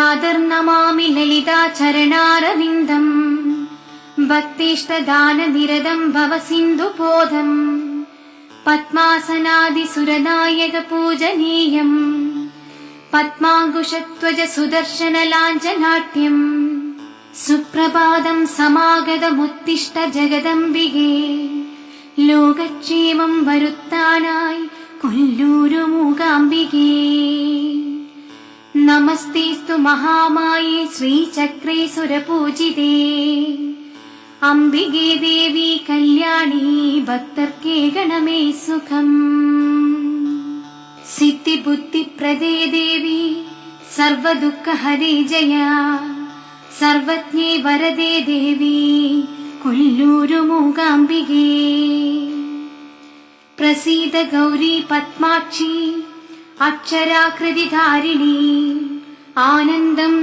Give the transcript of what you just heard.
സാദർനമാമി ലളിതാചരണാരവിന്ദം ഭക്തേഷ്ടദാനനിരതം ഭവസിന്ധുബോധം പത്മാസനാദിസുരനായക പൂജനീയം പത്മാങ്കുശധ്വജ സുദർശനലാഞ്ഛനാട്യം സുപ്രഭാതം സമാഗതമുത്തിഷ്ഠ ജഗദംബികേ ലോകക്ഷേമം വരുത്താനായി കൊല്ലൂരു മൂകാംബികേ നമസ്തേസ്തു മഹാമായേ ശ്രീചക്രേ സുരപൂജിതേ അംബികേ ദേവി കല്യാണി ഭക്തർക്കേ ഗണമേ സുഖം സിദ്ധിബുദ്ധിപ്രദേ ദേവി സർവദുഃഖഹരേ ജയ സർവജ്ഞേ വരദേ ദേവി കൊല്ലൂരു മൂകാംബികേ പ്രസീദ ഗൗരി പത്മാക്ഷി അക്ഷരാകൃതിധാരിണി ആനന്ദം